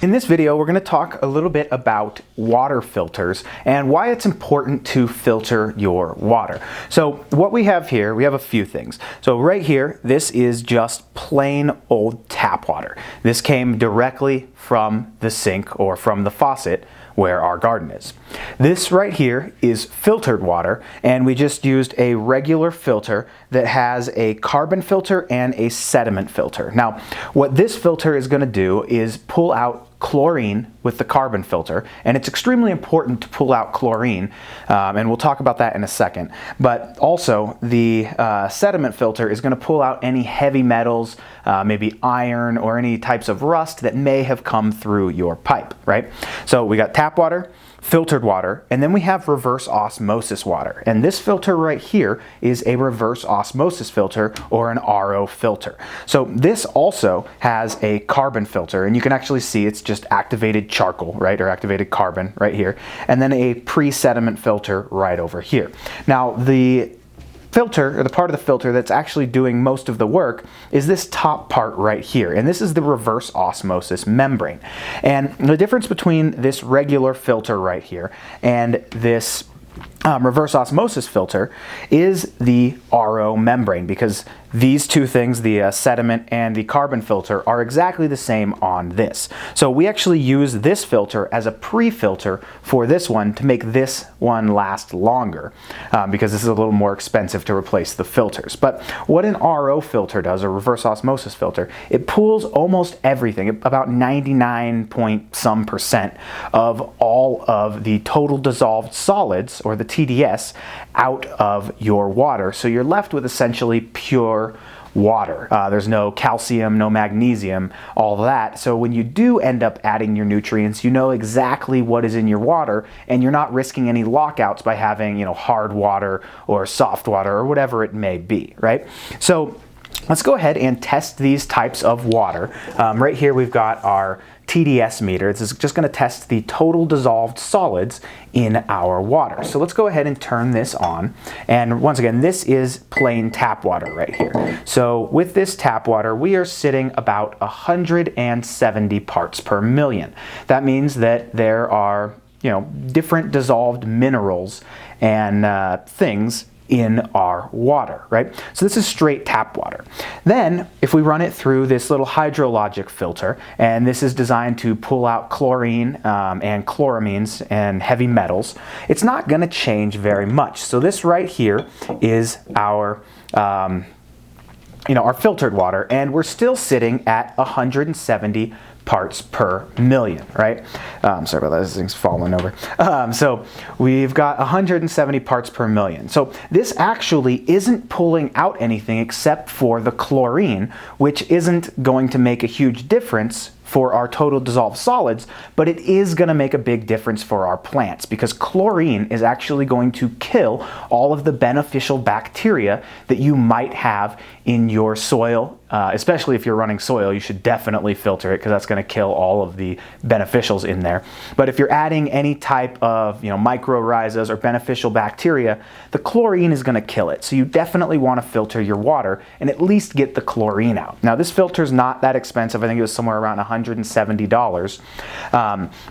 In this video, we're going to talk a little bit about water filters and why it's important to filter your water. So what we have here, we have a few things. So right here, this is just plain old tap water. This came directly from the sink or from the faucet where our garden is. This right here is filtered water, and we just used a regular filter that has a carbon filter and a sediment filter. Now, what this filter is going to do is pull out chlorine with the carbon filter, and it's extremely important to pull out chlorine, and we'll talk about that in a second. But also, the sediment filter is going to pull out any heavy metals, maybe iron or any types of rust that may have come through your pipe, right? So we got tap water, filtered water, and then we have reverse osmosis water. And this filter right here is a reverse osmosis filter or an RO filter. So this also has a carbon filter, and you can actually see it's just activated charcoal, right, or activated carbon right here, and then a pre-sediment filter right over here. Now the filter, or the part of the filter that's actually doing most of the work, is this top part right here, and this is the reverse osmosis membrane. And the difference between this regular filter right here and this reverse osmosis filter is the RO membrane, because these two things, the sediment and the carbon filter, are exactly the same on this. So we actually use this filter as a pre-filter for this one to make this one last longer, because this is a little more expensive to replace the filters. But what an RO filter does, a reverse osmosis filter, it pulls almost everything, about 99% of all of the total dissolved solids, or the TDS, out of your water. So you're left with essentially pure water. There's no calcium, no magnesium, all that. So when you do end up adding your nutrients, you know exactly what is in your water, and you're not risking any lockouts by having, you know, hard water or soft water or whatever it may be, right? So let's go ahead and test these types of water. Right here we've got our TDS meter. This is just going to test the total dissolved solids in our water. So let's go ahead and turn this on. And once again, this is plain tap water right here. So with this tap water, we are sitting about 170 parts per million. That means that there are, you know, different dissolved minerals and things in our water, right? So this is straight tap water. Then, if we run it through this little hydrologic filter, and this is designed to pull out chlorine and chloramines and heavy metals, it's not going to change very much. So this right here is our our filtered water, and we're still sitting at 170 parts per million, right? Sorry about that, this thing's falling over. So we've got 170 parts per million. So this actually isn't pulling out anything except for the chlorine, which isn't going to make a huge difference for our total dissolved solids, but it is going to make a big difference for our plants, because chlorine is actually going to kill all of the beneficial bacteria that you might have in your soil. Especially if you're running soil, you should definitely filter it, because that's going to kill all of the beneficials in there. But if you're adding any type of mycorrhizas or beneficial bacteria, the chlorine is going to kill it. So you definitely want to filter your water and at least get the chlorine out. Now this filter is not that expensive. I think it was somewhere around $170.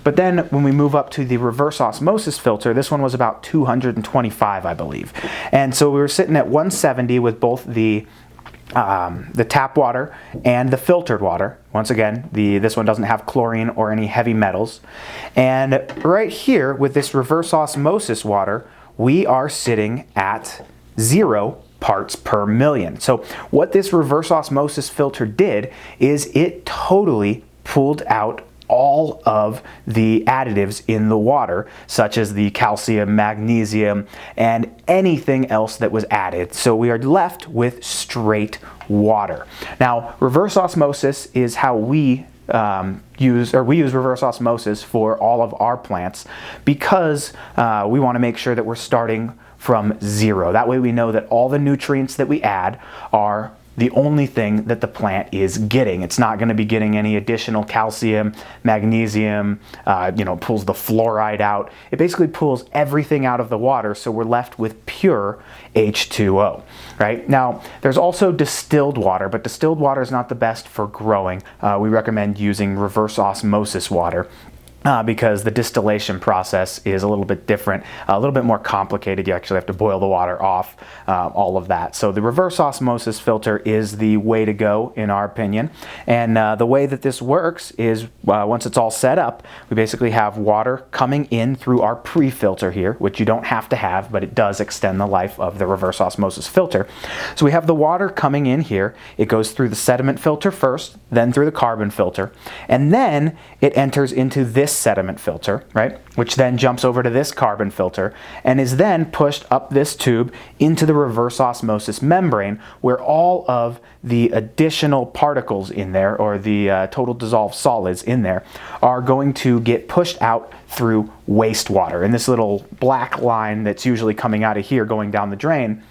But then when we move up to the reverse osmosis filter, this one was about $225, I believe. And so we were sitting at 170 with both the tap water and the filtered water. Once again, this one doesn't have chlorine or any heavy metals. And right here with this reverse osmosis water, we are sitting at 0 parts per million. So what this reverse osmosis filter did is it totally pulled out all of the additives in the water, such as the calcium, magnesium, and anything else that was added. So we are left with straight water. Now, reverse osmosis is how we use reverse osmosis for all of our plants, because we want to make sure that we're starting from 0. That way we know that all the nutrients that we add are the only thing that the plant is getting. It's not going to be getting any additional calcium, magnesium, pulls the fluoride out. It basically pulls everything out of the water, so we're left with pure H2O, right? Now, there's also distilled water, but distilled water is not the best for growing. We recommend using reverse osmosis water. Because the distillation process is a little bit different, a little bit more complicated. You actually have to boil the water off, all of that. So the reverse osmosis filter is the way to go, in our opinion. And the way that this works is once it's all set up, we basically have water coming in through our pre-filter here, which you don't have to have, but it does extend the life of the reverse osmosis filter. So we have the water coming in here. It goes through the sediment filter first, then through the carbon filter, and then it enters into this sediment filter, right, which then jumps over to this carbon filter and is then pushed up this tube into the reverse osmosis membrane, where all of the additional particles in there, or the total dissolved solids in there, are going to get pushed out through wastewater. And this little black line that's usually coming out of here going down the drain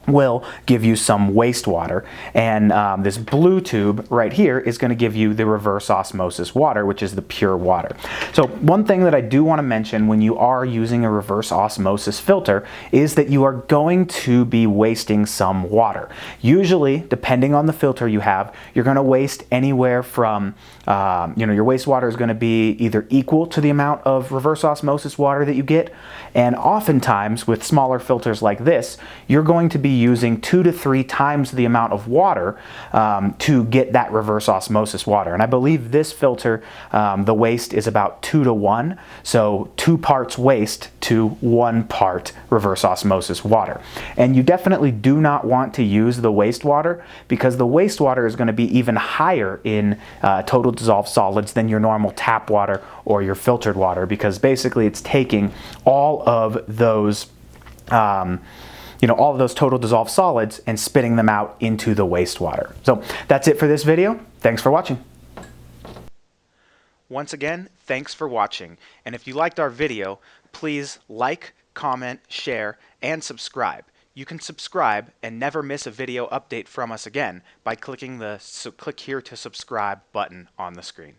will give you some wastewater, and this blue tube right here is going to give you the reverse osmosis water, which is the pure water. So one thing that I do want to mention when you are using a reverse osmosis filter is that you are going to be wasting some water. Usually, depending on the filter you have, you're going to waste anywhere from your wastewater is going to be either equal to the amount of reverse osmosis water that you get, and oftentimes with smaller filters like this, you're going to be using 2 to 3 times the amount of water to get that reverse osmosis water. And I believe this filter, the waste is about 2 to 1, so 2 parts waste to 1 part reverse osmosis water. And you definitely do not want to use the wastewater, because the wastewater is going to be even higher in total dissolved solids than your normal tap water or your filtered water, because basically it's taking all of those all of those total dissolved solids and spitting them out into the wastewater. So that's it for this video. Thanks for watching. Once again, thanks for watching. And if you liked our video, please like, comment, share, and subscribe. You can subscribe and never miss a video update from us again by clicking the click here to subscribe button on the screen.